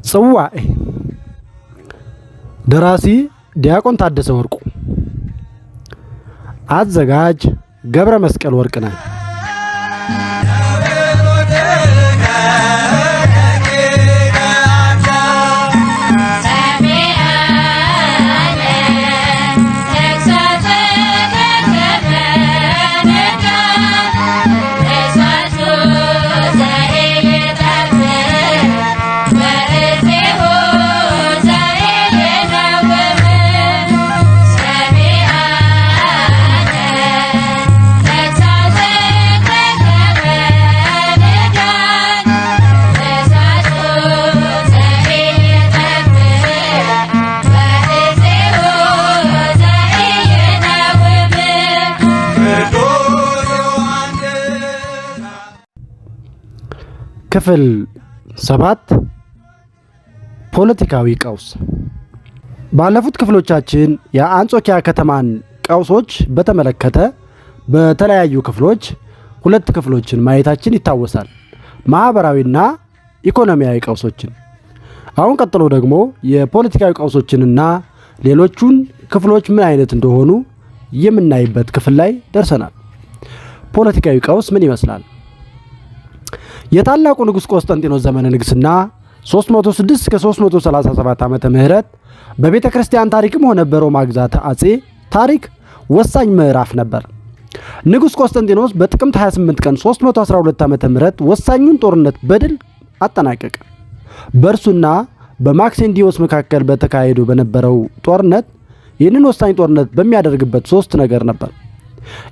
ጽዋዕ ደራሲ ዲያቆን ታደሰ ወርቁ፣ አዘጋጅ ገብረ መስቀል ወርቅነህ። ክፍል 7 ፖለቲካዊ ቀውስ። ባለፉት ክፍሎቻችን የአንጾኪያ ከተማን ቀውሶች በተመለከተ በተለያዩ ክፍሎች ሁለት ክፍሎችን ማየታችን ይታወሳል። ማህበራዊና ኢኮኖሚያዊ ቀውሶችን። አሁን ቀጥሎ ደግሞ የፖለቲካዊ ቀውሶችንና ሌሎቹን ክፍሎች ምን አይነት እንደሆኑ የምናይበት ክፍል ላይ ደርሰናል። ፖለቲካዊ ቀውስ ምን ይመስላል? የታላቁ ንጉስ ቆስጠንጢኖስ ዘመነ ንግስና 306 እስከ 337 ዓመተ ምህረት በቤተ ክርስቲያን ታሪክም ሆነ በሮማ ግዛት አጼ ታሪክ ወሳኝ ምዕራፍ ነበር። ንጉስ ቆስጠንጢኖስ በጥቅምት 28 ቀን 312 ዓመተ ምህረት ወሳኙን ጦርነት በድል አጠናቀቀ። በእርሱና በማክሲንዲዮስ መካከል በተካሄደው በነበረው ጦርነት ይህንን ወሳኝ ጦርነት በሚያደርግበት ሶስት ነገር ነበር።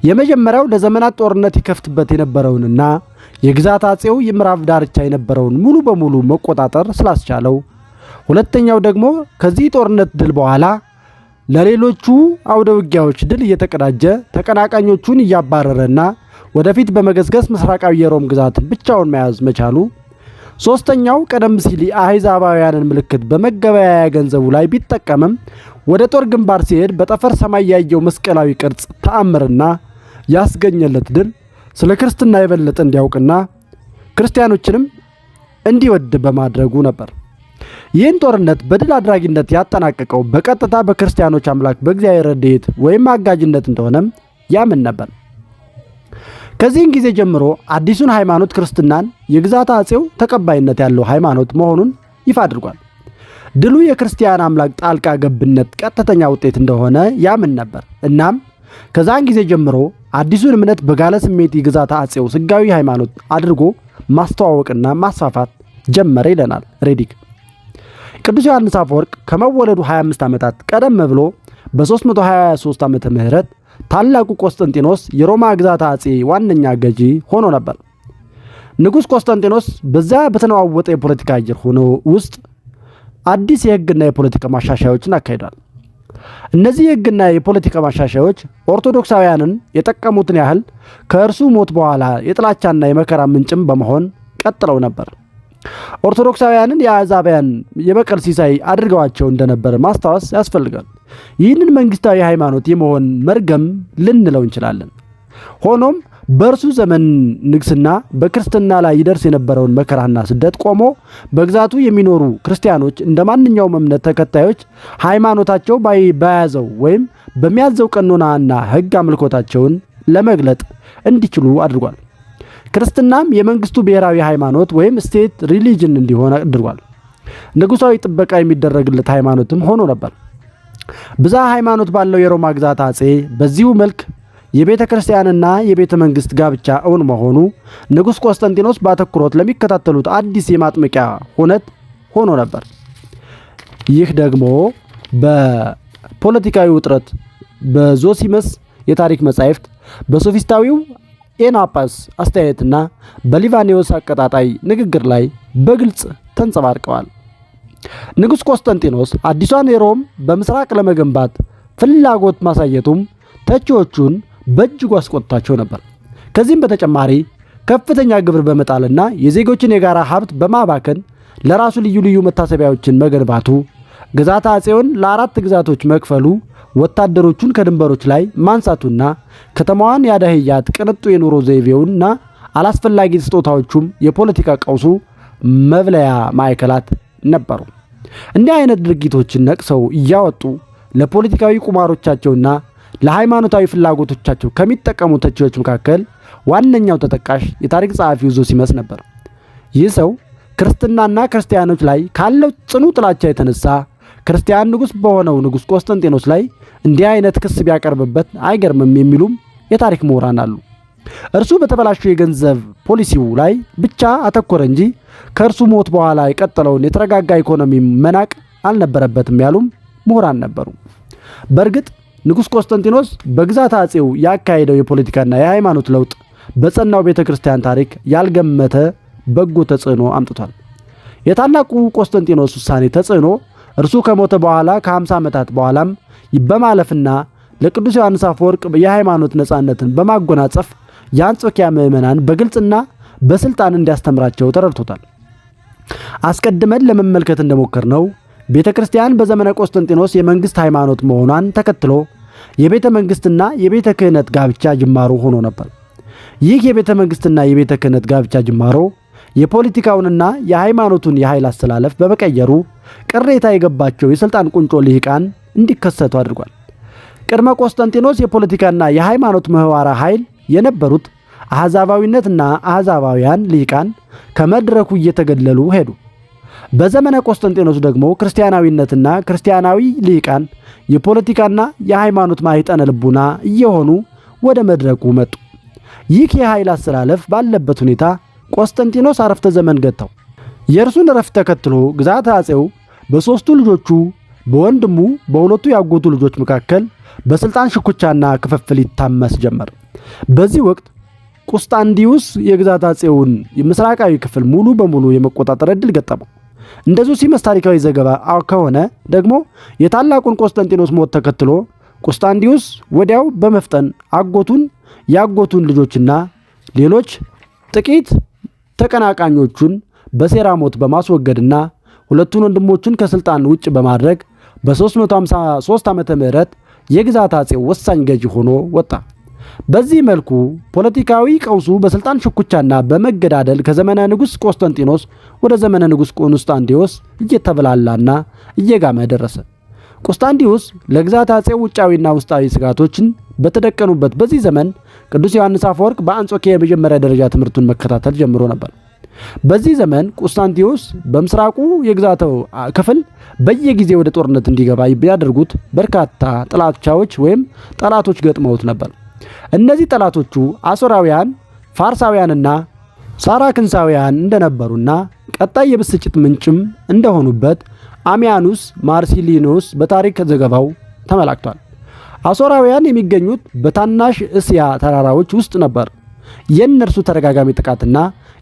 የመጀመሪያው ለዘመናት ጦርነት ይከፍትበት የነበረውንና የግዛት አጼው የምዕራብ ዳርቻ የነበረውን ሙሉ በሙሉ መቆጣጠር ስላስቻለው፣ ሁለተኛው ደግሞ ከዚህ ጦርነት ድል በኋላ ለሌሎቹ አውደ ውጊያዎች ድል እየተቀዳጀ ተቀናቃኞቹን እያባረረና ወደፊት በመገስገስ ምስራቃዊ የሮም ግዛትን ብቻውን መያዝ መቻሉ፣ ሶስተኛው ቀደም ሲል የአሕዛባውያንን ምልክት በመገበያያ ገንዘቡ ላይ ቢጠቀምም ወደ ጦር ግንባር ሲሄድ በጠፈር ሰማይ ያየው መስቀላዊ ቅርጽ ተአምርና ያስገኘለት ድል ስለ ክርስትና የበለጠ እንዲያውቅና ክርስቲያኖችንም እንዲወድ በማድረጉ ነበር። ይህን ጦርነት በድል አድራጊነት ያጠናቀቀው በቀጥታ በክርስቲያኖች አምላክ በእግዚአብሔር ረድኤት ወይም አጋዥነት እንደሆነም ያምን ነበር። ከዚህን ጊዜ ጀምሮ አዲሱን ሃይማኖት ክርስትናን የግዛት አጼው ተቀባይነት ያለው ሃይማኖት መሆኑን ይፋ አድርጓል። ድሉ የክርስቲያን አምላክ ጣልቃ ገብነት ቀጥተኛ ውጤት እንደሆነ ያምን ነበር። እናም ከዛን ጊዜ ጀምሮ አዲሱን እምነት በጋለ ስሜት የግዛት አጼው ስጋዊ ሃይማኖት አድርጎ ማስተዋወቅና ማስፋፋት ጀመረ ይለናል ሬዲክ። ቅዱስ ዮሐንስ አፈወርቅ ከመወለዱ 25 ዓመታት ቀደም ብሎ በ323 ዓመተ ምህረት ታላቁ ቆስጠንጢኖስ የሮማ ግዛት አጼ ዋነኛ ገዢ ሆኖ ነበር። ንጉስ ቆስጠንጢኖስ በዛ በተነዋወጠ የፖለቲካ አየር ሆኖ ውስጥ አዲስ የህግና የፖለቲካ ማሻሻያዎችን አካሂዷል። እነዚህ የህግና የፖለቲካ ማሻሻያዎች ኦርቶዶክሳውያንን የጠቀሙትን ያህል ከእርሱ ሞት በኋላ የጥላቻና የመከራ ምንጭም በመሆን ቀጥለው ነበር። ኦርቶዶክሳውያንን የአሕዛባውያን የበቀል ሲሳይ አድርገዋቸው እንደነበር ማስታወስ ያስፈልጋል። ይህንን መንግስታዊ ሃይማኖት የመሆን መርገም ልንለው እንችላለን። ሆኖም በእርሱ ዘመን ንግስና በክርስትና ላይ ይደርስ የነበረውን መከራና ስደት ቆሞ በግዛቱ የሚኖሩ ክርስቲያኖች እንደ ማንኛውም እምነት ተከታዮች ሃይማኖታቸው በያዘው ወይም በሚያዘው ቀኖናና ህግ አምልኮታቸውን ለመግለጥ እንዲችሉ አድርጓል። ክርስትናም የመንግስቱ ብሔራዊ ሃይማኖት ወይም ስቴት ሪሊጅን እንዲሆን አድርጓል። ንጉሳዊ ጥበቃ የሚደረግለት ሃይማኖትም ሆኖ ነበር። ብዛ ሃይማኖት ባለው የሮማ ግዛት አጼ በዚሁ መልክ የቤተ ክርስቲያንና የቤተ መንግስት ጋብቻ እውን መሆኑ ንጉስ ቆስጠንጢኖስ በአተኩሮት ለሚከታተሉት አዲስ የማጥመቂያ ሁነት ሆኖ ነበር። ይህ ደግሞ በፖለቲካዊ ውጥረት በዞሲመስ የታሪክ መጻሕፍት በሶፊስታዊው ኤናጳስ አስተያየትና በሊቫኒዮስ አቀጣጣይ ንግግር ላይ በግልጽ ተንጸባርቀዋል። ንጉሥ ቆስጠንጢኖስ አዲሷን ሮም በምስራቅ ለመገንባት ፍላጎት ማሳየቱም ተቺዎቹን በእጅጉ አስቆጥቷቸው ነበር። ከዚህም በተጨማሪ ከፍተኛ ግብር በመጣልና የዜጎችን የጋራ ሀብት በማባከን ለራሱ ልዩ ልዩ መታሰቢያዎችን መገንባቱ፣ ግዛተ አጼውን ለ4 ግዛቶች መክፈሉ፣ ወታደሮቹን ከድንበሮች ላይ ማንሳቱና ከተማዋን ያዳህያት ቅንጡ የኑሮ ዘይቤውና አላስፈላጊ ስጦታዎቹም የፖለቲካ ቀውሱ መብለያ ማዕከላት ነበሩ። እንዲህ አይነት ድርጊቶችን ነቅሰው እያወጡ ለፖለቲካዊ ቁማሮቻቸውና ለሃይማኖታዊ ፍላጎቶቻቸው ከሚጠቀሙ ተቺዎች መካከል ዋነኛው ተጠቃሽ የታሪክ ጸሐፊው ዞሲመስ ነበር። ይህ ሰው ክርስትናና ክርስቲያኖች ላይ ካለው ጽኑ ጥላቻ የተነሳ ክርስቲያን ንጉሥ በሆነው ንጉሥ ቆስጠንጢኖስ ላይ እንዲህ አይነት ክስ ቢያቀርብበት አይገርምም የሚሉም የታሪክ ምሁራን አሉ። እርሱ በተበላሸው የገንዘብ ፖሊሲው ላይ ብቻ አተኮረ እንጂ ከእርሱ ሞት በኋላ የቀጠለውን የተረጋጋ ኢኮኖሚ መናቅ አልነበረበትም ያሉም ምሁራን ነበሩ። በእርግጥ ንጉሥ ቆስጠንጢኖስ በግዛት አጼው ያካሄደው የፖለቲካና የሃይማኖት ለውጥ በጸናው ቤተ ክርስቲያን ታሪክ ያልገመተ በጎ ተጽዕኖ አምጥቷል። የታላቁ ቆስጠንጢኖስ ውሳኔ ተጽዕኖ እርሱ ከሞተ በኋላ ከ50 ዓመታት በኋላም በማለፍና ለቅዱስ ዮሐንስ አፈወርቅ የሃይማኖት ነጻነትን በማጎናጸፍ የአንጾኪያ ምዕመናን በግልጽና በስልጣን እንዲያስተምራቸው ተረድቶታል። አስቀድመን ለመመልከት እንደሞከርነው ቤተ ክርስቲያን በዘመነ ቆስጠንጢኖስ የመንግስት ሃይማኖት መሆኗን ተከትሎ የቤተ መንግስትና የቤተ ክህነት ጋብቻ ጅማሮ ሆኖ ነበር። ይህ የቤተ መንግስትና የቤተ ክህነት ጋብቻ ጅማሮ የፖለቲካውንና የሃይማኖቱን የኃይል አስተላለፍ በመቀየሩ ቅሬታ የገባቸው የሥልጣን ቁንጮ ልሂቃን እንዲከሰቱ አድርጓል። ቅድመ ቆስጠንጢኖስ የፖለቲካና የሃይማኖት ምህዋረ ኃይል የነበሩት አሕዛባዊነትና አሕዛባውያን ልሂቃን ከመድረኩ እየተገለሉ ሄዱ። በዘመነ ቆስጠንጢኖስ ደግሞ ክርስቲያናዊነትና ክርስቲያናዊ ልሂቃን የፖለቲካና የሃይማኖት ማኅፀነ ልቡና እየሆኑ ወደ መድረኩ መጡ። ይህ የኃይል አስተላለፍ ባለበት ሁኔታ ቆስጠንጢኖስ አረፍተ ዘመን ገታው። የእርሱን እረፍት ተከትሎ ግዛተ አጼው በሦስቱ ልጆቹ በወንድሙ በሁለቱ ያጎቱ ልጆች መካከል በስልጣን ሽኩቻና ክፍፍል ይታመስ ጀመር። በዚህ ወቅት ቁስጣንዲዩስ የግዛት አጼውን የምስራቃዊ ክፍል ሙሉ በሙሉ የመቆጣጠር ዕድል ገጠመው። እንደ ዞሲመስ ታሪካዊ ዘገባ ከሆነ ደግሞ የታላቁን ቆስጠንጢኖስ ሞት ተከትሎ ቁስጣንዲዩስ ወዲያው በመፍጠን ያጎቱን ልጆችና ሌሎች ጥቂት ተቀናቃኞቹን በሴራ ሞት በማስወገድና ሁለቱን ወንድሞቹን ከስልጣን ውጭ በማድረግ በ353 ዓመተ ምህረት የግዛት አጼው ወሳኝ ገዢ ሆኖ ወጣ። በዚህ መልኩ ፖለቲካዊ ቀውሱ በስልጣን ሽኩቻና በመገዳደል ከዘመነ ንጉሥ ቆስጠንጢኖስ ወደ ዘመነ ንጉሥ ቆስጣንዲዮስ እየተበላላና እየጋመ ደረሰ። ቆስጣንዲዮስ ለግዛት አጼው ውጫዊና ውስጣዊ ስጋቶችን በተደቀኑበት በዚህ ዘመን ቅዱስ ዮሐንስ አፈወርቅ በአንጾኪያ የመጀመሪያ ደረጃ ትምህርቱን መከታተል ጀምሮ ነበር። በዚህ ዘመን ቆስጣንዲዮስ በምስራቁ የግዛቱ ክፍል በየጊዜው ወደ ጦርነት እንዲገባ ቢያደርጉት በርካታ ጠላቶች ገጥመውት ነበር። እነዚህ ጠላቶቹ አሦራውያን፣ ፋርሳውያንና ሳራክንሳውያን እንደነበሩና ቀጣይ የብስጭት ምንጭም እንደሆኑበት አሚያኑስ ማርሲሊኖስ በታሪክ ዘገባው ተመላክቷል። አሦራውያን የሚገኙት በታናሽ እስያ ተራራዎች ውስጥ ነበር። የእነርሱ ተደጋጋሚ ጥቃትና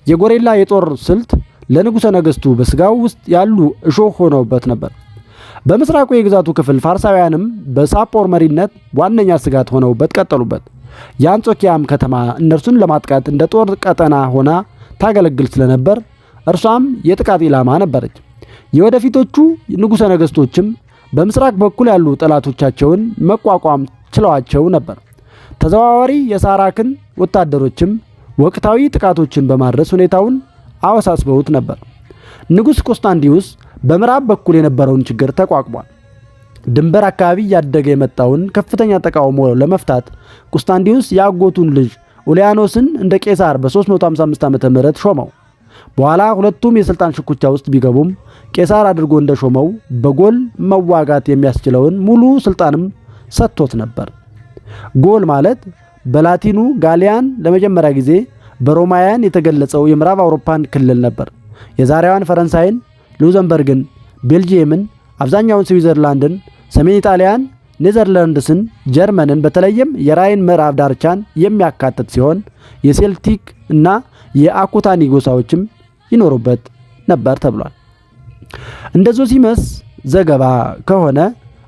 የጎሬላ የጦር ስልት ለንጉሠ ነገሥቱ በሥጋው ውስጥ ያሉ እሾህ ሆነውበት ነበር። በምስራቁ የግዛቱ ክፍል ፋርሳውያንም በሳፖር መሪነት ዋነኛ ስጋት ሆነውበት ቀጠሉበት። የአንጾኪያም ከተማ እነርሱን ለማጥቃት እንደ ጦር ቀጠና ሆና ታገለግል ስለነበር እርሷም የጥቃት ኢላማ ነበረች። የወደፊቶቹ ንጉሠ ነገሥቶችም በምስራቅ በኩል ያሉ ጠላቶቻቸውን መቋቋም ችለዋቸው ነበር። ተዘዋዋሪ የሳራክን ወታደሮችም ወቅታዊ ጥቃቶችን በማድረስ ሁኔታውን አወሳስበውት ነበር። ንጉሥ ቆስጣንዲዮስ በምዕራብ በኩል የነበረውን ችግር ተቋቁሟል። ድንበር አካባቢ እያደገ የመጣውን ከፍተኛ ተቃውሞ ለመፍታት ቆስጣንዲዮስ ያጎቱን ልጅ ኡልያኖስን እንደ ቄሳር በ355 ዓመተ ምህረት ሾመው። በኋላ ሁለቱም የሥልጣን ሽኩቻ ውስጥ ቢገቡም ቄሳር አድርጎ እንደሾመው በጎል መዋጋት የሚያስችለውን ሙሉ ሥልጣንም ሰጥቶት ነበር። ጎል ማለት በላቲኑ ጋሊያን ለመጀመሪያ ጊዜ በሮማውያን የተገለጸው የምዕራብ አውሮፓን ክልል ነበር። የዛሬዋን ፈረንሳይን፣ ሉዘምበርግን፣ ቤልጂየምን፣ አብዛኛውን ስዊዘርላንድን፣ ሰሜን ኢጣሊያን፣ ኔዘርላንድስን፣ ጀርመንን በተለይም የራይን ምዕራብ ዳርቻን የሚያካትት ሲሆን የሴልቲክ እና የአኩታኒ ጎሳዎችም ይኖሩበት ነበር ተብሏል። እንደ ዞሲመስ ዘገባ ከሆነ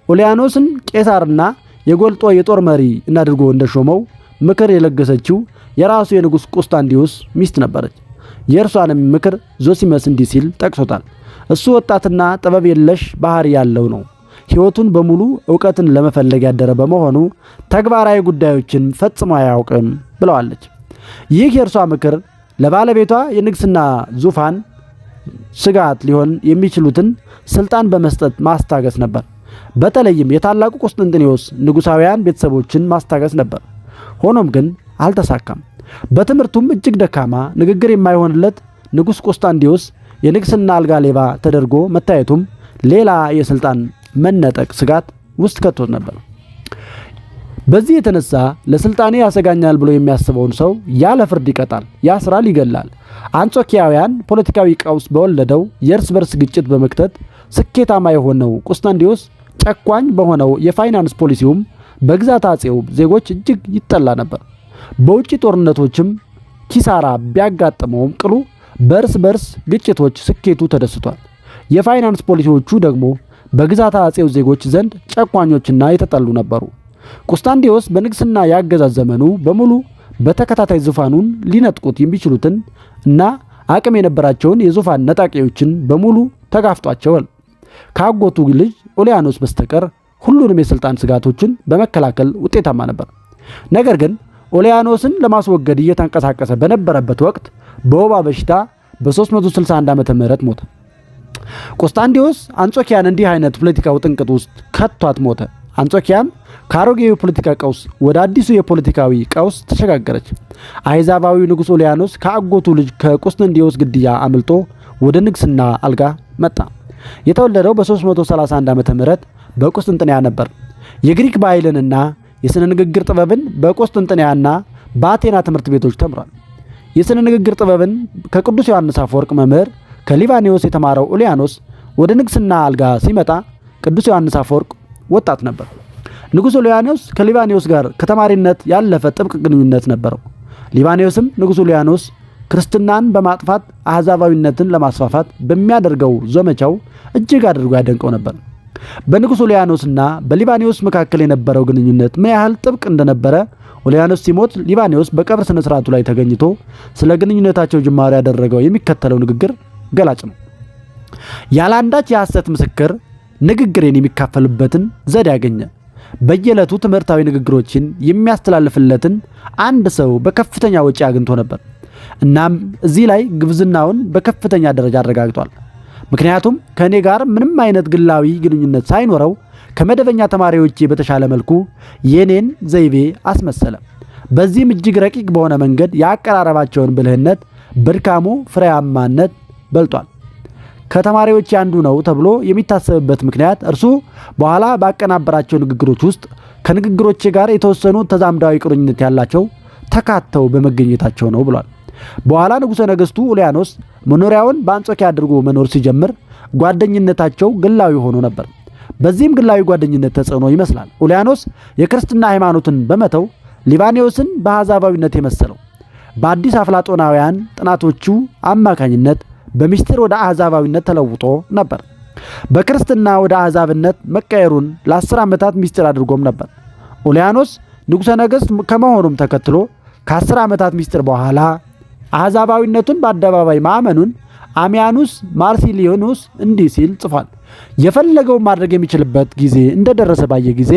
ኡልያኖስን ቄሳርና የጎልጦ የጦር መሪ እናድርጎ እንደሾመው ምክር የለገሰችው የራሱ የንጉሥ ቆስጣንዲዮስ ሚስት ነበረች። የእርሷንም ምክር ዞሲመስ እንዲህ ሲል ጠቅሶታል። እሱ ወጣትና ጥበብ የለሽ ባህሪ ያለው ነው። ሕይወቱን በሙሉ ዕውቀትን ለመፈለግ ያደረ በመሆኑ ተግባራዊ ጉዳዮችን ፈጽሞ አያውቅም ብለዋለች። ይህ የእርሷ ምክር ለባለቤቷ የንግስና ዙፋን ስጋት ሊሆን የሚችሉትን ስልጣን በመስጠት ማስታገስ ነበር። በተለይም የታላቁ ቆስጠንጢኖስ ንጉሳውያን ቤተሰቦችን ማስታገስ ነበር። ሆኖም ግን አልተሳካም። በትምህርቱም እጅግ ደካማ፣ ንግግር የማይሆንለት ንጉሥ ቆስጠንጢኖስ የንግስና አልጋ ሌባ ተደርጎ መታየቱም ሌላ የስልጣን መነጠቅ ስጋት ውስጥ ከቶት ነበር። በዚህ የተነሳ ለስልጣኔ ያሰጋኛል ብሎ የሚያስበውን ሰው ያለ ፍርድ ይቀጣል፣ ያስራል፣ ይገላል። አንጾኪያውያን ፖለቲካዊ ቀውስ በወለደው የእርስ በርስ ግጭት በመክተት ስኬታማ የሆነው ቆስጠንጢኖስ ጨቋኝ በሆነው የፋይናንስ ፖሊሲውም በግዛት አጼው ዜጎች እጅግ ይጠላ ነበር። በውጭ ጦርነቶችም ኪሳራ ቢያጋጥመውም ቅሉ በእርስ በርስ ግጭቶች ስኬቱ ተደስቷል። የፋይናንስ ፖሊሲዎቹ ደግሞ በግዛት አጼው ዜጎች ዘንድ ጨቋኞችና የተጠሉ ነበሩ። ቆስጠንጢኖስ በንግስና ያገዛዝ ዘመኑ በሙሉ በተከታታይ ዙፋኑን ሊነጥቁት የሚችሉትን እና አቅም የነበራቸውን የዙፋን ነጣቂዎችን በሙሉ ተጋፍጧቸዋል። ከአጎቱ ልጅ ኡልያኖስ በስተቀር ሁሉንም የስልጣን ስጋቶችን በመከላከል ውጤታማ ነበር። ነገር ግን ኡልያኖስን ለማስወገድ እየተንቀሳቀሰ በነበረበት ወቅት በወባ በሽታ በ361 ዓመተ ምህረት ሞተ። ቆስጠንጢኖስ አንጾኪያን እንዲህ አይነት ፖለቲካው ጥንቅጥ ውስጥ ከቷት ሞተ። አንጾኪያም ከአሮጌው የፖለቲካ ቀውስ ወደ አዲሱ የፖለቲካዊ ቀውስ ተሸጋገረች። አሕዛባዊው ንጉሥ ኡልያኖስ ከአጎቱ ልጅ ከቆስጠንጢኖስ ግድያ አምልጦ ወደ ንግስና አልጋ መጣ። የተወለደው በ331 ዓመተ ምህረት በቆስጠንጥንያ ነበር። የግሪክ ባህልንና የሥነ ንግግር ጥበብን በቆስጠንጥንያና በአቴና ትምህርት ቤቶች ተምሯል። የሥነ ንግግር ጥበብን ከቅዱስ ዮሐንስ አፈወርቅ መምህር ከሊባኖስ የተማረው ኡልያኖስ ወደ ንግስና አልጋ ሲመጣ ቅዱስ ዮሐንስ አፈወርቅ ወጣት ነበር። ንጉሥ ኡልያኖስ ከሊባኖስ ጋር ከተማሪነት ያለፈ ጥብቅ ግንኙነት ነበረው። ሊባኖስም ንጉሥ ኡልያኖስ ክርስትናን በማጥፋት አሕዛባዊነትን ለማስፋፋት በሚያደርገው ዘመቻው እጅግ አድርጎ ያደንቀው ነበር። በንጉሥ ኡልያኖስና በሊባኖስ መካከል የነበረው ግንኙነት ምን ያህል ጥብቅ እንደነበረ ኡልያኖስ ሲሞት ሊባኖስ በቀብር ስነ ስርዓቱ ላይ ተገኝቶ ስለ ግንኙነታቸው ጅማሬ ያደረገው የሚከተለው ንግግር ገላጭ ነው። ያለ አንዳች የሐሰት ምስክር ንግግሬን የሚካፈልበትን ዘዴ ያገኘ፣ በየዕለቱ ትምህርታዊ ንግግሮችን የሚያስተላልፍለትን አንድ ሰው በከፍተኛ ወጪ አግኝቶ ነበር። እናም እዚህ ላይ ግብዝናውን በከፍተኛ ደረጃ አረጋግጧል። ምክንያቱም ከእኔ ጋር ምንም አይነት ግላዊ ግንኙነት ሳይኖረው ከመደበኛ ተማሪዎቼ በተሻለ መልኩ የኔን ዘይቤ አስመሰለ። በዚህም እጅግ ረቂቅ በሆነ መንገድ የአቀራረባቸውን ብልህነት በድካሙ ፍሬያማነት በልጧል። ከተማሪዎች አንዱ ነው ተብሎ የሚታሰብበት ምክንያት እርሱ በኋላ ባቀናበራቸው ንግግሮች ውስጥ ከንግግሮቼ ጋር የተወሰኑ ተዛምዳዊ ቁርኝነት ያላቸው ተካተው በመገኘታቸው ነው ብሏል። በኋላ ንጉሠ ነገሥቱ ኡልያኖስ መኖሪያውን በአንጾኪያ አድርጎ መኖር ሲጀምር ጓደኝነታቸው ግላዊ ሆኖ ነበር። በዚህም ግላዊ ጓደኝነት ተጽዕኖ ይመስላል ኡልያኖስ የክርስትና ሃይማኖትን በመተው ሊባኖስን በአሕዛባዊነት የመሰለው። በአዲስ አፍላጦናውያን ጥናቶቹ አማካኝነት በሚስጥር ወደ አሕዛባዊነት ተለውጦ ነበር። በክርስትና ወደ አሕዛብነት መቀየሩን ለ10 ዓመታት ሚስጥር አድርጎም ነበር። ኡልያኖስ ንጉሠ ነገሥት ከመሆኑም ተከትሎ ከ10 ዓመታት ሚስጥር በኋላ አሕዛባዊነቱን በአደባባይ ማመኑን አሚያኑስ ማርሲሊዮኑስ እንዲህ ሲል ጽፏል። የፈለገውን ማድረግ የሚችልበት ጊዜ እንደደረሰ ባየ ጊዜ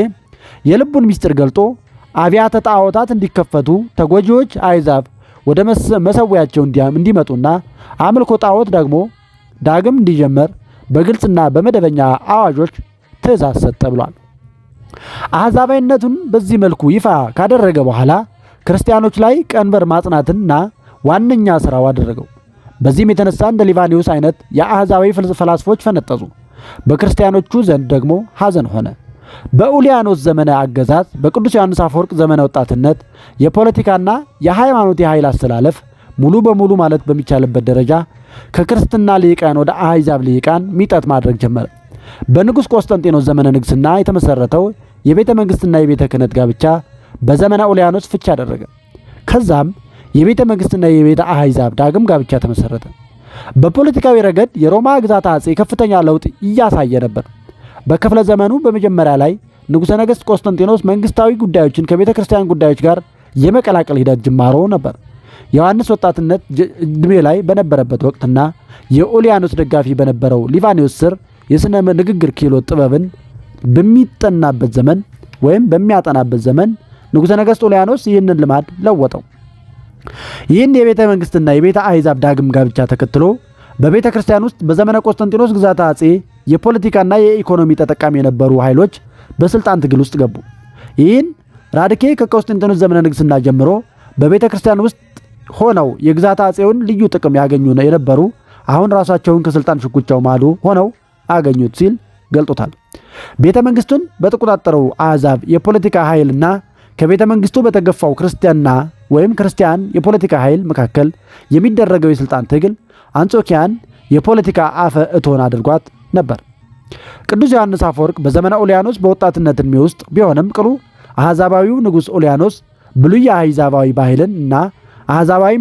የልቡን ሚስጥር ገልጦ አብያተ ጣዖታት እንዲከፈቱ፣ ተጎጂዎች አሕዛብ ወደ መሰዊያቸው እንዲመጡና አምልኮ ጣዖት ደግሞ ዳግም እንዲጀመር በግልጽና በመደበኛ አዋጆች ትእዛዝ ሰጠ ብሏል። አሕዛባዊነቱን በዚህ መልኩ ይፋ ካደረገ በኋላ ክርስቲያኖች ላይ ቀንበር ማጽናትና ዋነኛ ሥራው አደረገው። በዚህም የተነሳ እንደ ሊባኖስ አይነት የአሕዛባዊ ፈላስፎች ፈነጠዙ። በክርስቲያኖቹ ዘንድ ደግሞ ሐዘን ሆነ። በኡልያኖስ ዘመነ አገዛዝ በቅዱስ ዮሐንስ አፈወርቅ ዘመነ ወጣትነት የፖለቲካና የሃይማኖት የኃይል አስተላለፍ ሙሉ በሙሉ ማለት በሚቻልበት ደረጃ ከክርስትና ልሂቃን ወደ አሕዛብ ልሂቃን ሚጠት ማድረግ ጀመረ። በንጉሥ ቆስጠንጢኖስ ዘመነ ንግሥና የተመሠረተው የቤተ መንግስትና የቤተ ክህነት ጋብቻ በዘመነ ኡልያኖስ ፍቺ አደረገ። ከዛም የቤተ መንግስትና የቤተ አሕዛብ ዳግም ጋብቻ ተመሰረተ። በፖለቲካዊ ረገድ የሮማ ግዛት አጼ ከፍተኛ ለውጥ እያሳየ ነበር። በክፍለ ዘመኑ በመጀመሪያ ላይ ንጉሠ ነገሥት ቆስጠንጢኖስ መንግስታዊ ጉዳዮችን ከቤተ ክርስቲያን ጉዳዮች ጋር የመቀላቀል ሂደት ጅማሮ ነበር። ዮሐንስ ወጣትነት ዕድሜ ላይ በነበረበት ወቅትና የኡልያኖስ ደጋፊ በነበረው ሊቫኒዮስ ስር የሥነ ንግግር ክህሎት ጥበብን በሚጠናበት ዘመን ወይም በሚያጠናበት ዘመን ንጉሠ ነገሥት ኡልያኖስ ይህንን ልማድ ለወጠው። ይህን የቤተ መንግስትና የቤተ አሕዛብ ዳግም ጋብቻ ተከትሎ በቤተ ክርስቲያን ውስጥ በዘመነ ቆስጠንጢኖስ ግዛት አጼ የፖለቲካና የኢኮኖሚ ተጠቃሚ የነበሩ ኃይሎች በስልጣን ትግል ውስጥ ገቡ። ይህን ራድኬ ከቆስጠንጢኖስ ዘመነ ንግስና ጀምሮ በቤተ ክርስቲያን ውስጥ ሆነው የግዛት አጼውን ልዩ ጥቅም ያገኙ የነበሩ አሁን ራሳቸውን ከስልጣን ሽኩቻው ማዶ ሆነው አገኙት ሲል ገልጦታል። ቤተ መንግስቱን በተቆጣጠረው አሕዛብ የፖለቲካ ኃይልና ከቤተ መንግስቱ በተገፋው ክርስቲያን የፖለቲካ ኃይል መካከል የሚደረገው የስልጣን ትግል አንጾኪያን የፖለቲካ አፈ እቶን አድርጓት ነበር። ቅዱስ ዮሐንስ አፈወርቅ በዘመነ ኡልያኖስ በወጣትነት ዕድሜ ውስጥ ቢሆንም ቅሉ አሕዛባዊው ንጉሥ ኡልያኖስ ብሉይ አሕዛባዊ ባህልን እና አሕዛባዊ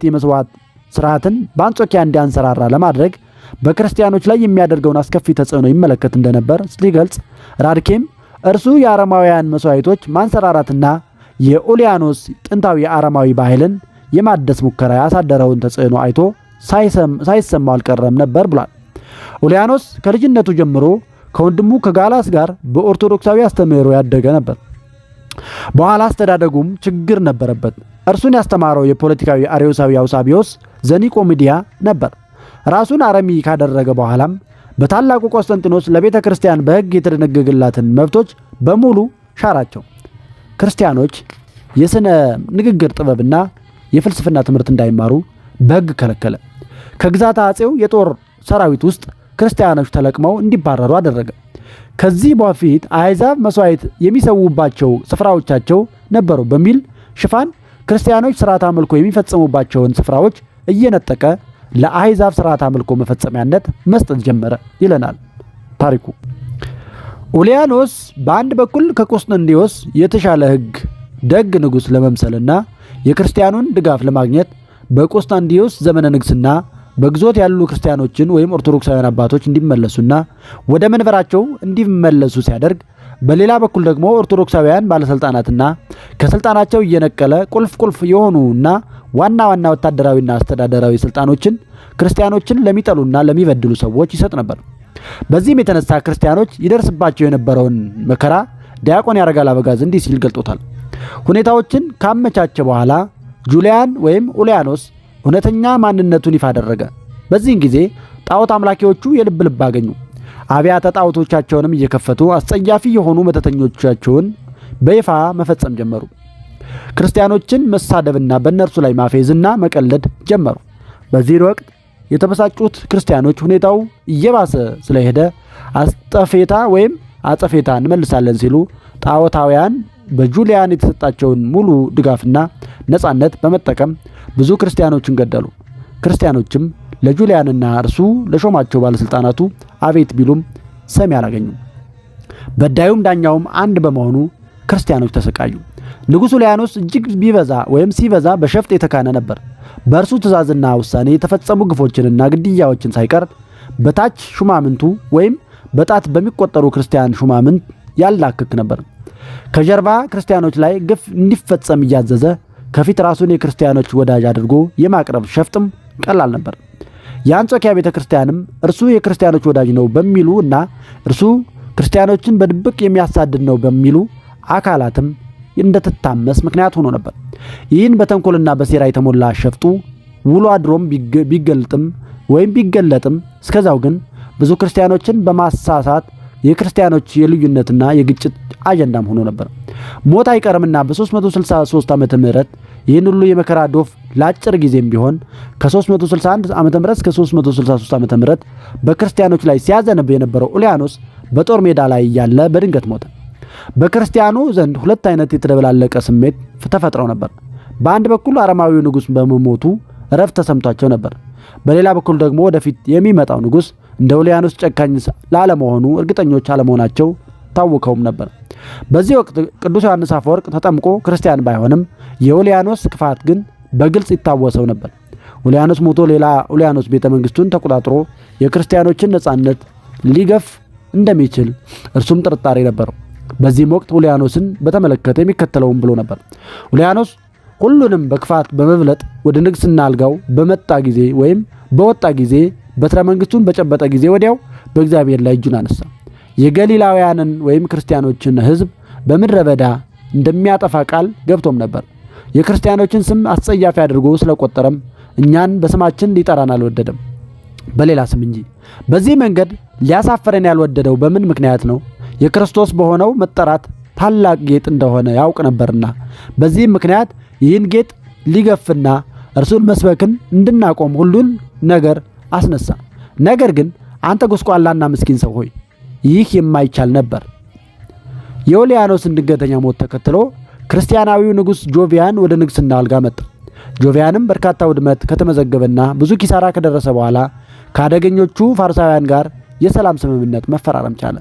የመስዋዕት ስርዓትን በአንጾኪያ እንዲያንሰራራ ለማድረግ በክርስቲያኖች ላይ የሚያደርገውን አስከፊ ተጽዕኖ ይመለከት እንደነበር ሲገልጽ፣ ራድኬም እርሱ የአረማውያን መስዋዕቶች ማንሰራራትና የኡልያኖስ ጥንታዊ አረማዊ ባህልን የማደስ ሙከራ ያሳደረውን ተጽዕኖ አይቶ ሳይሰማው አልቀረም ነበር ብሏል። ኡልያኖስ ከልጅነቱ ጀምሮ ከወንድሙ ከጋላስ ጋር በኦርቶዶክሳዊ አስተምህሮ ያደገ ነበር። በኋላ አስተዳደጉም ችግር ነበረበት። እርሱን ያስተማረው የፖለቲካዊ አርዮሳዊ አውሳቢዮስ ዘኒቆሚዲያ ነበር። ራሱን አረሚ ካደረገ በኋላም በታላቁ ቆስጠንጢኖስ ለቤተ ክርስቲያን በሕግ የተደነገገላትን መብቶች በሙሉ ሻራቸው። ክርስቲያኖች የሥነ ንግግር ጥበብና የፍልስፍና ትምህርት እንዳይማሩ በሕግ ከለከለ። ከግዛት አጼው የጦር ሰራዊት ውስጥ ክርስቲያኖች ተለቅመው እንዲባረሩ አደረገ። ከዚህ በፊት አሕዛብ መስዋዕት የሚሰዉባቸው ስፍራዎቻቸው ነበሩ በሚል ሽፋን ክርስቲያኖች ሥርዓተ አምልኮ የሚፈጸሙባቸውን ስፍራዎች እየነጠቀ ለአሕዛብ ሥርዓተ አምልኮ መፈጸሚያነት መስጠት ጀመረ ይለናል ታሪኩ። ኡልያኖስ በአንድ በኩል ከቆስጠንጢኖስ የተሻለ ሕግ ደግ ንጉሥ ለመምሰልና የክርስቲያኑን ድጋፍ ለማግኘት በቆስጠንጢኖስ ዘመነ ንግስና በግዞት ያሉ ክርስቲያኖችን ወይም ኦርቶዶክሳውያን አባቶች እንዲመለሱና ወደ መንበራቸው እንዲመለሱ ሲያደርግ፣ በሌላ በኩል ደግሞ ኦርቶዶክሳውያን ባለስልጣናትና ከስልጣናቸው እየነቀለ ቁልፍ የሆኑና ዋና ወታደራዊና አስተዳደራዊ ስልጣኖችን ክርስቲያኖችን ለሚጠሉና ለሚበድሉ ሰዎች ይሰጥ ነበር። በዚህም የተነሳ ክርስቲያኖች ይደርስባቸው የነበረውን መከራ ዲያቆን ያረጋል አበጋዝ እንዲህ ሲል ገልጦታል። ሁኔታዎችን ካመቻቸ በኋላ ጁሊያን ወይም ኡልያኖስ እውነተኛ ማንነቱን ይፋ አደረገ። በዚህን ጊዜ ጣዖት አምላኪዎቹ የልብ ልብ አገኙ። አብያተ ጣዖቶቻቸውንም እየከፈቱ አስጸያፊ የሆኑ መተተኞቻቸውን በይፋ መፈጸም ጀመሩ። ክርስቲያኖችን መሳደብና በእነርሱ ላይ ማፌዝና መቀለድ ጀመሩ። በዚህ ወቅት የተበሳጩት ክርስቲያኖች ሁኔታው እየባሰ ስለሄደ አስጠፌታ ወይም አጸፌታ እንመልሳለን ሲሉ ጣዖታውያን በጁሊያን የተሰጣቸውን ሙሉ ድጋፍና ነጻነት በመጠቀም ብዙ ክርስቲያኖችን ገደሉ። ክርስቲያኖችም ለጁሊያንና እርሱ ለሾማቸው ባለስልጣናቱ አቤት ቢሉም ሰሚ አላገኙም። በዳዩም ዳኛውም አንድ በመሆኑ ክርስቲያኖች ተሰቃዩ። ንጉሥ ኡልያኖስ እጅግ ሲበዛ በሸፍጥ የተካነ ነበር። በእርሱ ትእዛዝና ውሳኔ የተፈጸሙ ግፎችንና ግድያዎችን ሳይቀር በታች ሹማምንቱ ወይም በጣት በሚቆጠሩ ክርስቲያን ሹማምንት ያላክክ ነበር። ከጀርባ ክርስቲያኖች ላይ ግፍ እንዲፈጸም እያዘዘ ከፊት ራሱን የክርስቲያኖች ወዳጅ አድርጎ የማቅረብ ሸፍጥም ቀላል ነበር። የአንጾኪያ ቤተ ክርስቲያንም እርሱ የክርስቲያኖች ወዳጅ ነው በሚሉ እና እርሱ ክርስቲያኖችን በድብቅ የሚያሳድድ ነው በሚሉ አካላትም እንደትታመስ ምክንያት ሆኖ ነበር። ይህን በተንኮልና በሴራ የተሞላ ሸፍጡ ውሎ አድሮም ቢገለጥም እስከዛው ግን ብዙ ክርስቲያኖችን በማሳሳት የክርስቲያኖች የልዩነትና የግጭት አጀንዳም ሆኖ ነበር። ሞት አይቀርምና በ363 ዓመተ ምህረት ይህን ሁሉ የመከራ ዶፍ ለአጭር ጊዜም ቢሆን ከ361 ዓመተ ምህረት እስከ 363 ዓመተ ምህረት በክርስቲያኖች ላይ ሲያዘንብ የነበረው ኡልያኖስ በጦር ሜዳ ላይ እያለ በድንገት ሞተ። በክርስቲያኑ ዘንድ ሁለት አይነት የተደበላለቀ ስሜት ተፈጥረው ነበር። በአንድ በኩል አረማዊው ንጉሥ በመሞቱ እረፍት ተሰምቷቸው ነበር። በሌላ በኩል ደግሞ ወደፊት የሚመጣው ንጉሥ እንደ ኡልያኖስ ጨካኝ ላለመሆኑ እርግጠኞች አለመሆናቸው ታውከውም ነበር። በዚህ ወቅት ቅዱስ ዮሐንስ አፈወርቅ ተጠምቆ ክርስቲያን ባይሆንም የኡልያኖስ ክፋት ግን በግልጽ ይታወሰው ነበር። ኡልያኖስ ሞቶ ሌላ ኡልያኖስ ቤተ መንግስቱን ተቆጣጥሮ የክርስቲያኖችን ነጻነት ሊገፍ እንደሚችል እርሱም ጥርጣሬ ነበረው። በዚህም ወቅት ኡልያኖስን በተመለከተ የሚከተለውን ብሎ ነበር። ኡልያኖስ ሁሉንም በክፋት በመብለጥ ወደ ንግስና አልጋው በመጣ ጊዜ ወይም በወጣ ጊዜ በትረ መንግስቱን በጨበጠ ጊዜ ወዲያው በእግዚአብሔር ላይ እጁን አነሳ። የገሊላውያንን ወይም ክርስቲያኖችን ሕዝብ በምድረ በዳ እንደሚያጠፋ ቃል ገብቶም ነበር። የክርስቲያኖችን ስም አስጸያፊ አድርጎ ስለቆጠረም እኛን በስማችን ሊጠራን አልወደደም፣ በሌላ ስም እንጂ። በዚህ መንገድ ሊያሳፈረን ያልወደደው በምን ምክንያት ነው? የክርስቶስ በሆነው መጠራት ታላቅ ጌጥ እንደሆነ ያውቅ ነበርና። በዚህም ምክንያት ይህን ጌጥ ሊገፍና እርሱን መስበክን እንድናቆም ሁሉን ነገር አስነሳ። ነገር ግን አንተ ጎስቋላና ምስኪን ሰው ሆይ ይህ የማይቻል ነበር። የኡልያኖስን ድንገተኛ ሞት ተከትሎ ክርስቲያናዊው ንጉሥ ጆቪያን ወደ ንግስና አልጋ መጣ። ጆቪያንም በርካታ ውድመት ከተመዘገበና ብዙ ኪሳራ ከደረሰ በኋላ ከአደገኞቹ ፋርሳውያን ጋር የሰላም ስምምነት መፈራረም ቻለ።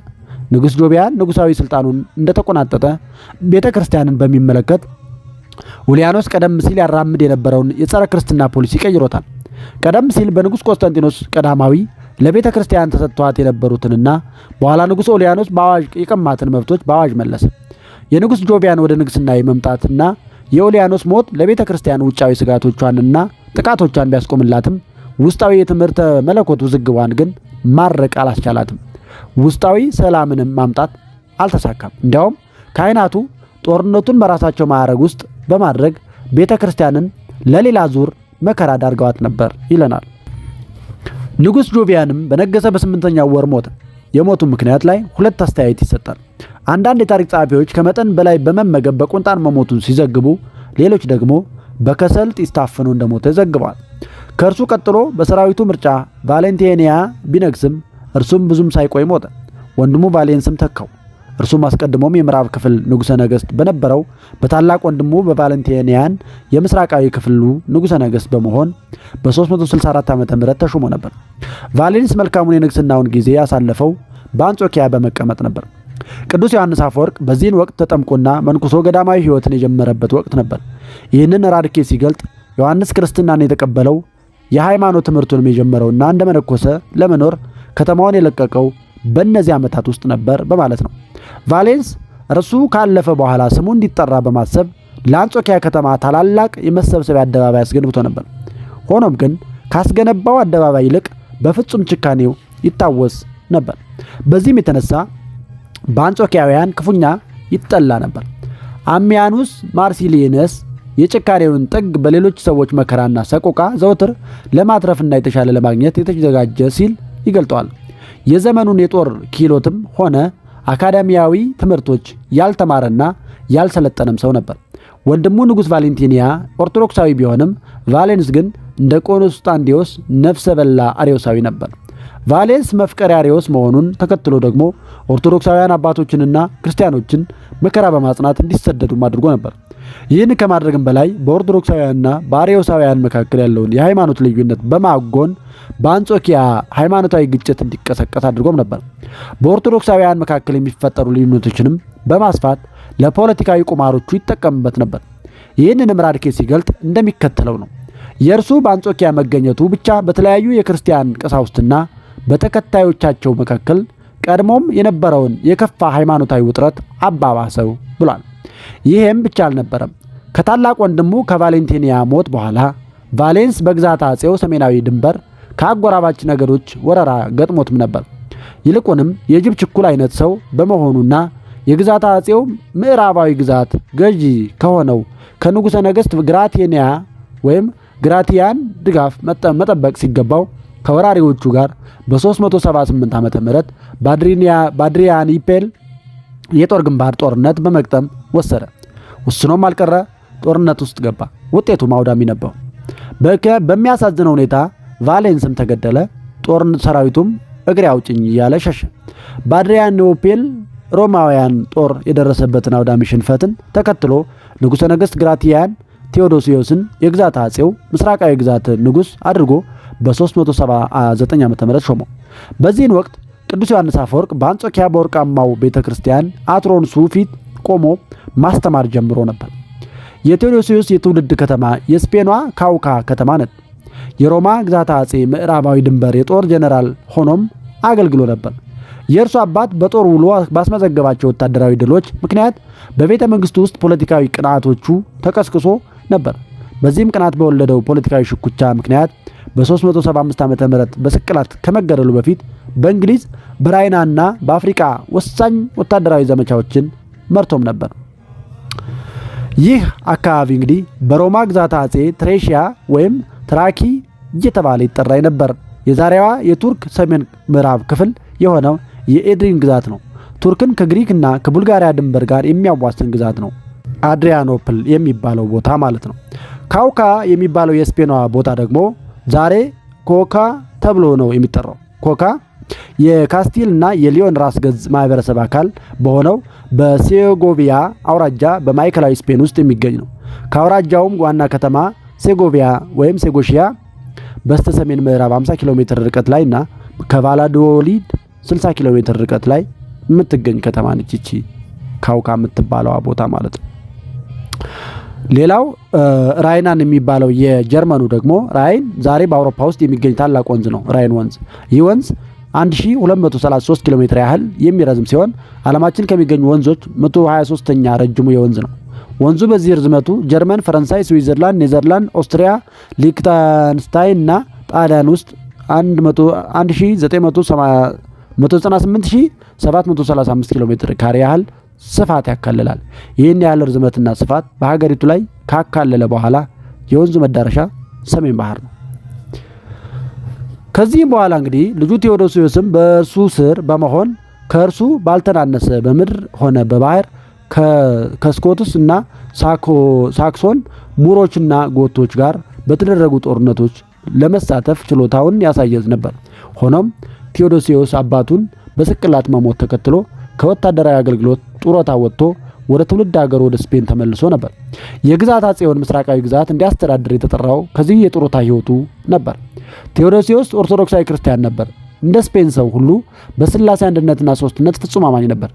ንጉሥ ጆቪያን ንጉሳዊ ስልጣኑን እንደተቆናጠጠ ቤተ ክርስቲያንን በሚመለከት ኡልያኖስ ቀደም ሲል ያራምድ የነበረውን የጸረ ክርስትና ፖሊሲ ቀይሮታል። ቀደም ሲል በንጉሥ ቆስጠንጢኖስ ቀዳማዊ ለቤተ ክርስቲያን ተሰጥቷት የነበሩትንና በኋላ ንጉሥ ኡልያኖስ በአዋጅ የቀማትን መብቶች በአዋጅ መለሰ። የንጉሥ ጆቪያን ወደ ንግስና የመምጣትና የኡልያኖስ ሞት ለቤተ ክርስቲያን ውጫዊ ስጋቶቿንና ጥቃቶቿን ቢያስቆምላትም ውስጣዊ የትምህርተ መለኮት ውዝግቧን ግን ማረቅ አላስቻላትም። ውስጣዊ ሰላምንም ማምጣት አልተሳካም። እንዲያውም ካህናቱ ጦርነቱን በራሳቸው ማዕረግ ውስጥ በማድረግ ቤተ ክርስቲያንን ለሌላ ዙር መከራ ዳርገዋት ነበር ይለናል። ንጉሥ ጆቪያንም በነገሰ በ8ኛው ወር ሞተ። የሞቱ ምክንያት ላይ ሁለት አስተያየት ይሰጣል። አንዳንድ የታሪክ ጸሐፊዎች ከመጠን በላይ በመመገብ በቁንጣን መሞቱን ሲዘግቡ፣ ሌሎች ደግሞ በከሰል ጢስ ታፍኖ እንደሞተ ዘግበዋል። ከእርሱ ቀጥሎ በሰራዊቱ ምርጫ ቫሌንቲኒያ ቢነግስም እርሱም ብዙም ሳይቆይ ሞተ። ወንድሙ ቫሌንስም ተካው። እርሱም አስቀድሞም የምዕራብ ክፍል ንጉሠ ነገሥት በነበረው በታላቅ ወንድሙ በቫሌንቲኒያን የምስራቃዊ ክፍሉ ንጉሠ ነገሥት በመሆን በ364 ዓ.ም ተሾሞ ነበር። ቫሌንስ መልካሙን የንግስናውን ጊዜ ያሳለፈው በአንጾኪያ በመቀመጥ ነበር። ቅዱስ ዮሐንስ አፈወርቅ በዚህን ወቅት ተጠምቆና መንኩሶ ገዳማዊ ሕይወትን የጀመረበት ወቅት ነበር። ይህንን ራድኬ ሲገልጥ ዮሐንስ ክርስትናን የተቀበለው የሃይማኖት ትምህርቱንም የጀመረውና እንደመነኮሰ ለመኖር ከተማውን የለቀቀው በእነዚህ ዓመታት ውስጥ ነበር በማለት ነው። ቫሌንስ እርሱ ካለፈ በኋላ ስሙ እንዲጠራ በማሰብ ለአንጾኪያ ከተማ ታላላቅ የመሰብሰቢያ አደባባይ አስገንብቶ ነበር። ሆኖም ግን ካስገነባው አደባባይ ይልቅ በፍጹም ጭካኔው ይታወስ ነበር። በዚህም የተነሳ በአንጾኪያውያን ክፉኛ ይጠላ ነበር። አሚያኑስ ማርሲሊየነስ የጭካኔውን ጥግ በሌሎች ሰዎች መከራና ሰቆቃ ዘውትር ለማትረፍና የተሻለ ለማግኘት የተዘጋጀ ሲል ይገልጠዋል። የዘመኑን የጦር ክህሎትም ሆነ አካዳሚያዊ ትምህርቶች ያልተማረና ያልሰለጠነም ሰው ነበር። ወንድሙ ንጉሥ ቫሌንቲኒያ ኦርቶዶክሳዊ ቢሆንም ቫሌንስ ግን እንደ ቆንስጣንዲዮስ ነፍሰ በላ አርዮሳዊ ነበር። ቫሌንስ መፍቀሪ አርዮስ መሆኑን ተከትሎ ደግሞ ኦርቶዶክሳውያን አባቶችንና ክርስቲያኖችን መከራ በማጽናት እንዲሰደዱም አድርጎ ነበር። ይህን ከማድረግም በላይ በኦርቶዶክሳውያንና በአርዮሳውያን መካከል ያለውን የሃይማኖት ልዩነት በማጎን በአንጾኪያ ሃይማኖታዊ ግጭት እንዲቀሰቀስ አድርጎም ነበር። በኦርቶዶክሳውያን መካከል የሚፈጠሩ ልዩነቶችንም በማስፋት ለፖለቲካዊ ቁማሮቹ ይጠቀምበት ነበር። ይህንንም ራድኬ ሲገልጥ እንደሚከተለው ነው። የእርሱ በአንጾኪያ መገኘቱ ብቻ በተለያዩ የክርስቲያን ቀሳውስትና በተከታዮቻቸው መካከል ቀድሞም የነበረውን የከፋ ሃይማኖታዊ ውጥረት አባባሰው ብሏል። ይህም ብቻ አልነበረም። ከታላቅ ወንድሙ ከቫሌንቲኒያ ሞት በኋላ ቫሌንስ በግዛት አጼው ሰሜናዊ ድንበር ከአጎራባች ነገዶች ወረራ ገጥሞትም ነበር። ይልቁንም የጅብ ችኩል አይነት ሰው በመሆኑና የግዛት አጼው ምዕራባዊ ግዛት ገዢ ከሆነው ከንጉሠ ነገሥት ግራቲኒያ ወይም ግራቲያን ድጋፍ መጠበቅ ሲገባው ከወራሪዎቹ ጋር በ378 ዓመተ ምህረት ባድሪያኒፔል የጦር ግንባር ጦርነት በመቅጠም ወሰደ። ውስኖም አልቀረ ጦርነት ውስጥ ገባ። ውጤቱም አውዳሚ ነበር። በሚያሳዝነው ሁኔታ ቫሌንስም ተገደለ። ሰራዊቱም እግሬ አውጭኝ እያለ ሸሸ። ባድሪያኒፔል ሮማውያን ጦር የደረሰበትን አውዳሚ ሽንፈትን ተከትሎ ንጉሠ ነገሥት ግራቲያን ቴዎዶሲዮስን የግዛት አጼው ምስራቃዊ ግዛት ንጉሥ አድርጎ በ379 ዓ.ም ሾመው። በዚህን ወቅት ቅዱስ ዮሐንስ አፈወርቅ በአንጾኪያ በወርቃማው ቤተክርስቲያን አትሮንሱ ፊት ቆሞ ማስተማር ጀምሮ ነበር። የቴዎዶሲዮስ የትውልድ ከተማ የስፔኗ ካውካ ከተማ ናት። የሮማ ግዛት አጼ ምዕራባዊ ድንበር የጦር ጀነራል ሆኖም አገልግሎ ነበር። የእርሱ አባት በጦር ውሎ ባስመዘገባቸው ወታደራዊ ድሎች ምክንያት በቤተ መንግስቱ ውስጥ ፖለቲካዊ ቅናቶቹ ተቀስቅሶ ነበር። በዚህም ቅናት በወለደው ፖለቲካዊ ሽኩቻ ምክንያት በ375 ዓመተ ምህረት በስቅላት ከመገደሉ በፊት በእንግሊዝ በራይናና በአፍሪካ ወሳኝ ወታደራዊ ዘመቻዎችን መርቶም ነበር። ይህ አካባቢ እንግዲህ በሮማ ግዛት አጼ ትሬሺያ ወይም ትራኪ እየተባለ ይጠራ ነበር። የዛሬዋ የቱርክ ሰሜን ምዕራብ ክፍል የሆነው የኤድሪን ግዛት ነው። ቱርክን ከግሪክና ከቡልጋሪያ ድንበር ጋር የሚያዋስን ግዛት ነው። አድሪያኖፕል የሚባለው ቦታ ማለት ነው። ካውካ የሚባለው የስፔኗ ቦታ ደግሞ ዛሬ ኮካ ተብሎ ነው የሚጠራው። ኮካ የካስቲል እና የሊዮን ራስ ገዝ ማህበረሰብ አካል በሆነው በሴጎቪያ አውራጃ በማዕከላዊ ስፔን ውስጥ የሚገኝ ነው። ከአውራጃውም ዋና ከተማ ሴጎቪያ ወይም ሴጎሺያ በስተ ሰሜን ምዕራብ 50 ኪሎ ሜትር ርቀት ላይ እና ከቫላዶሊድ 60 ኪሎ ሜትር ርቀት ላይ የምትገኝ ከተማ ነች ይቺ ካውካ የምትባለው ቦታ ማለት ነው። ሌላው ራይናን የሚባለው የጀርመኑ ደግሞ ራይን ዛሬ በአውሮፓ ውስጥ የሚገኝ ታላቅ ወንዝ ነው። ራይን ወንዝ ይህ ወንዝ 1233 ኪሎ ሜትር ያህል የሚረዝም ሲሆን ዓለማችን ከሚገኙ ወንዞች 123ኛ ረጅሙ የወንዝ ነው። ወንዙ በዚህ ርዝመቱ ጀርመን፣ ፈረንሳይ፣ ስዊዘርላንድ፣ ኔዘርላንድ፣ ኦስትሪያ፣ ሊክተንስታይን እና ጣሊያን ውስጥ 198735 ኪሎ ሜትር ካሬ ያህል ስፋት ያካልላል። ይህን ያህል ርዝመትና ስፋት በሀገሪቱ ላይ ካካለለ በኋላ የወንዙ መዳረሻ ሰሜን ባህር ነው። ከዚህም በኋላ እንግዲህ ልጁ ቴዎዶሲዮስም በእርሱ ስር በመሆን ከእርሱ ባልተናነሰ በምድር ሆነ በባህር ከስኮትስ እና ሳክሶን ሙሮችና ጎቶች ጋር በተደረጉ ጦርነቶች ለመሳተፍ ችሎታውን ያሳየዝ ነበር። ሆኖም ቴዎዶሲዮስ አባቱን በስቅላት መሞት ተከትሎ ከወታደራዊ አገልግሎት ጡረታ ወጥቶ ወደ ትውልድ ሀገር ወደ ስፔን ተመልሶ ነበር። የግዛት አጼውን ምስራቃዊ ግዛት እንዲያስተዳድር የተጠራው ከዚህ የጡረታ ህይወቱ ነበር። ቴዎዶሲዮስ ኦርቶዶክሳዊ ክርስቲያን ነበር። እንደ ስፔን ሰው ሁሉ በስላሴ አንድነትና ሶስትነት ፍጹም አማኝ ነበር።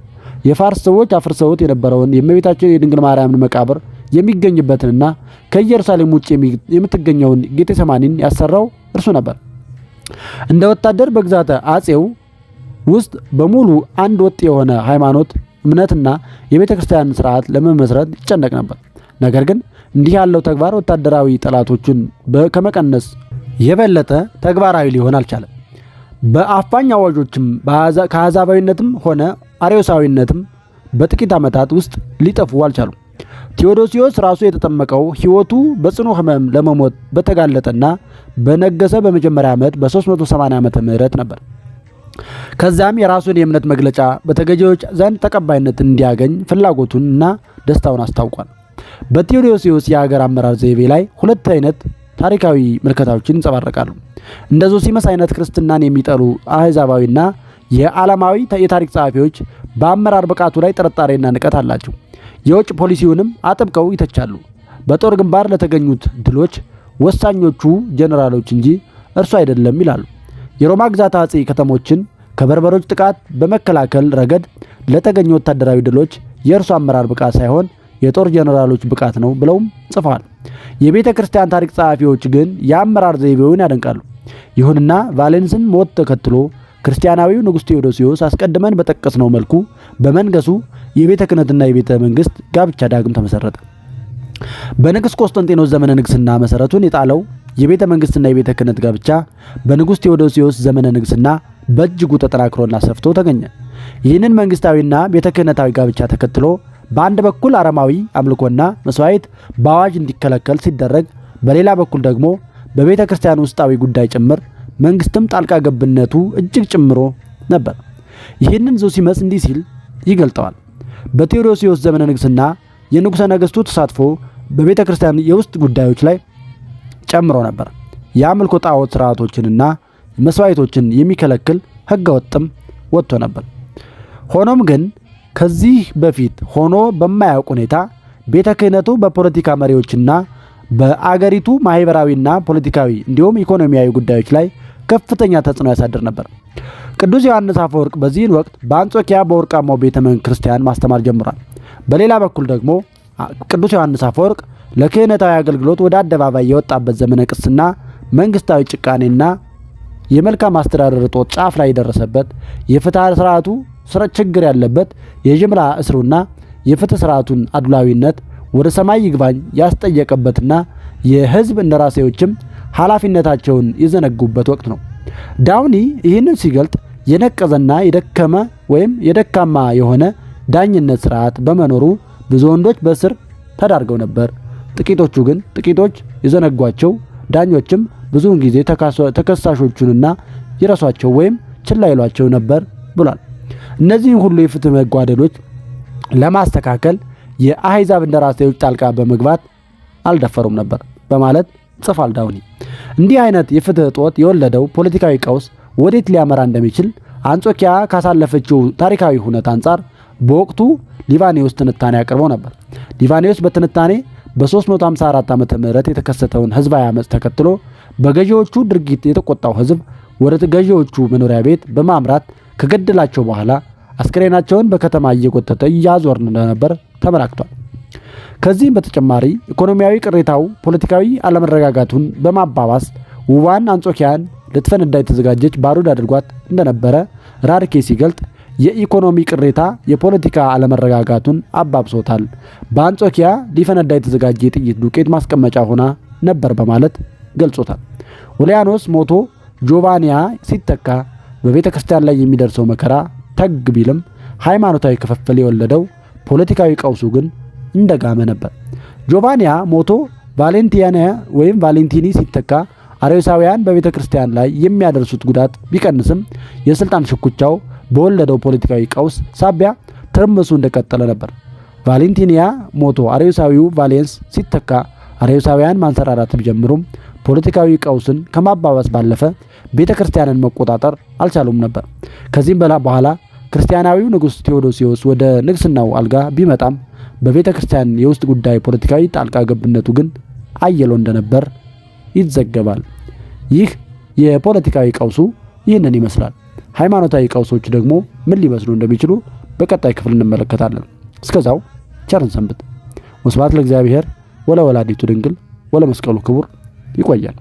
የፋርስ ሰዎች አፍርሰውት የነበረውን የእመቤታችን የድንግል ማርያምን መቃብር የሚገኝበትንና ከኢየሩሳሌም ውጭ የምትገኘውን ጌቴሰማኒን ያሰራው እርሱ ነበር። እንደ ወታደር በግዛት አጼው ውስጥ በሙሉ አንድ ወጥ የሆነ ሃይማኖት፣ እምነትና የቤተ ክርስቲያን ስርዓት ለመመስረት ይጨነቅ ነበር። ነገር ግን እንዲህ ያለው ተግባር ወታደራዊ ጠላቶቹን ከመቀነስ የበለጠ ተግባራዊ ሊሆን አልቻለም። በአፋኝ አዋጆችም ከአሕዛባዊነትም ሆነ አርዮሳዊነትም በጥቂት ዓመታት ውስጥ ሊጠፉ አልቻሉም። ቴዎዶሲዮስ ራሱ የተጠመቀው ሕይወቱ በጽኑ ሕመም ለመሞት በተጋለጠና በነገሰ በመጀመሪያ ዓመት በ380 ዓመተ ምህረት ነበር። ከዚያም የራሱን የእምነት መግለጫ በተገዢዎች ዘንድ ተቀባይነት እንዲያገኝ ፍላጎቱንና ደስታውን አስታውቋል። በቴዎዶሲዮስ የሀገር አመራር ዘይቤ ላይ ሁለት አይነት ታሪካዊ ምልከታዎችን ይንጸባረቃሉ። እንደ ዞሲመስ አይነት ክርስትናን የሚጠሉ አሕዛባዊና የዓለማዊ የታሪክ ጸሐፊዎች በአመራር ብቃቱ ላይ ጥርጣሬና ንቀት አላቸው። የውጭ ፖሊሲውንም አጥብቀው ይተቻሉ። በጦር ግንባር ለተገኙት ድሎች ወሳኞቹ ጀነራሎች እንጂ እርሱ አይደለም ይላሉ። የሮማ ግዛት አጼ ከተሞችን ከበርበሮች ጥቃት በመከላከል ረገድ ለተገኙ ወታደራዊ ድሎች የእርሱ አመራር ብቃት ሳይሆን የጦር ጀነራሎች ብቃት ነው ብለውም ጽፈዋል። የቤተ ክርስቲያን ታሪክ ጸሐፊዎች ግን የአመራር ዘይቤውን ያደንቃሉ። ይሁንና ቫሌንስን ሞት ተከትሎ ክርስቲያናዊው ንጉሥ ቴዎዶሲዮስ አስቀድመን በጠቀስነው መልኩ በመንገሱ የቤተ ክህነትና የቤተ መንግስት ጋብቻ ዳግም ተመሰረተ። በንጉሥ ቆስጠንጢኖስ ዘመነ ንግስና መሰረቱን የጣለው የቤተ መንግስትና የቤተ ክህነት ጋብቻ በንጉሥ ቴዎዶሲዮስ ዘመነ ንግስና በእጅጉ ተጠናክሮና ሰፍቶ ተገኘ። ይህንን መንግስታዊና ቤተ ክህነታዊ ጋብቻ ተከትሎ በአንድ በኩል አረማዊ አምልኮና መስዋዕት በአዋጅ እንዲከለከል ሲደረግ፣ በሌላ በኩል ደግሞ በቤተ ክርስቲያን ውስጣዊ ጉዳይ ጭምር መንግስትም ጣልቃ ገብነቱ እጅግ ጨምሮ ነበር። ይህንን ዞሲመስ እንዲህ ሲል ይገልጠዋል። በቴዎዶሲዮስ ዘመነ ንግስና የንጉሠ ነገሥቱ ተሳትፎ በቤተ ክርስቲያን የውስጥ ጉዳዮች ላይ ጨምሮ ነበር። የአምልኮ ጣዖት ስርዓቶችንና መስዋዕቶችን የሚከለክል ሕገ ወጥም ወጥቶ ነበር። ሆኖም ግን ከዚህ በፊት ሆኖ በማያውቅ ሁኔታ ቤተ ክህነቱ በፖለቲካ መሪዎችና በአገሪቱ ማህበራዊና ፖለቲካዊ እንዲሁም ኢኮኖሚያዊ ጉዳዮች ላይ ከፍተኛ ተጽዕኖ ያሳድር ነበር። ቅዱስ ዮሐንስ አፈወርቅ በዚህን ወቅት በአንጾኪያ በወርቃማው ቤተ ክርስቲያን ማስተማር ጀምሯል። በሌላ በኩል ደግሞ ቅዱስ ዮሐንስ አፈወርቅ ለክህነታዊ አገልግሎት ወደ አደባባይ የወጣበት ዘመነ ቅስና መንግስታዊ ጭቃኔና የመልካም አስተዳደር እጦት ጫፍ ላይ የደረሰበት፣ የፍትህ ስርዓቱ ችግር ያለበት፣ የጅምላ እስሩና የፍትህ ስርዓቱን አድሏዊነት ወደ ሰማይ ይግባኝ ያስጠየቀበትና የህዝብ እንደራሴዎችም ኃላፊነታቸውን የዘነጉበት ወቅት ነው። ዳውኒ ይህንን ሲገልጥ የነቀዘና የደከመ ወይም የደካማ የሆነ ዳኝነት ስርዓት በመኖሩ ብዙ ወንዶች በእስር ተዳርገው ነበር። ጥቂቶች የዘነጓቸው ዳኞችም ብዙውን ጊዜ ተከሳሾቹንና ይረሷቸው ወይም ችላ ይሏቸው ነበር ብሏል። እነዚህን ሁሉ የፍትህ መጓደሎች ለማስተካከል የአሕዛብ እንደራሴዎች ጣልቃ በመግባት አልደፈሩም ነበር በማለት ጽፏል ዳውኒ። እንዲህ አይነት የፍትህ እጦት የወለደው ፖለቲካዊ ቀውስ ወዴት ሊያመራ እንደሚችል አንጾኪያ ካሳለፈችው ታሪካዊ ሁነት አንጻር በወቅቱ ሊቫኒዮስ ትንታኔ አቅርቦ ነበር። ሊቫኒዮስ በትንታኔ በ354 ዓመተ ምህረት የተከሰተውን ህዝባዊ አመጽ ተከትሎ በገዢዎቹ ድርጊት የተቆጣው ህዝብ ወደ ገዢዎቹ መኖሪያ ቤት በማምራት ከገደላቸው በኋላ አስክሬናቸውን በከተማ እየጎተተ እያዞር እንደነበር ተመላክቷል። ከዚህም በተጨማሪ ኢኮኖሚያዊ ቅሬታው ፖለቲካዊ አለመረጋጋቱን በማባባስ ውባን አንጾኪያን ልትፈነዳ የተዘጋጀች ባሩድ አድርጓት እንደነበረ ራርኬ ሲገልጥ የኢኮኖሚ ቅሬታ የፖለቲካ አለመረጋጋቱን አባብሶታል፣ በአንጾኪያ ሊፈነዳ የተዘጋጀ የጥይት ዱቄት ማስቀመጫ ሆና ነበር በማለት ገልጾታል። ኡልያኖስ ሞቶ ጆቫኒያ ሲተካ በቤተ ክርስቲያን ላይ የሚደርሰው መከራ ተግ ቢልም ሃይማኖታዊ ክፍፍል የወለደው ፖለቲካዊ ቀውሱ ግን እንደጋመ ነበር። ጆቫኒያ ሞቶ ቫሌንቲያና ወይም ቫሌንቲኒ ሲተካ አርዮሳውያን በቤተ ክርስቲያን ላይ የሚያደርሱት ጉዳት ቢቀንስም የስልጣን ሽኩቻው በወለደው ፖለቲካዊ ቀውስ ሳቢያ ትርምሱ እንደቀጠለ ነበር። ቫሌንቲኒያ ሞቶ አርዮሳዊው ቫሌንስ ሲተካ አርዮሳውያን ማንሰራራት ቢጀምሩም ፖለቲካዊ ቀውስን ከማባባስ ባለፈ ቤተ ክርስቲያንን መቆጣጠር አልቻሉም ነበር። ከዚህም በኋላ ክርስቲያናዊው ንጉሥ ቴዎዶሲዮስ ወደ ንግስናው አልጋ ቢመጣም በቤተ ክርስቲያን የውስጥ ጉዳይ ፖለቲካዊ ጣልቃ ገብነቱ ግን አየሎ እንደነበር ይዘገባል። ይህ የፖለቲካዊ ቀውሱ ይህንን ይመስላል። ሃይማኖታዊ ቀውሶች ደግሞ ምን ሊመስሉ እንደሚችሉ በቀጣይ ክፍል እንመለከታለን። እስከዛው ቸርን ሰንብት። ወስብሐት ለእግዚአብሔር ወለወላዲቱ ድንግል ወለመስቀሉ ክቡር። ይቆያል።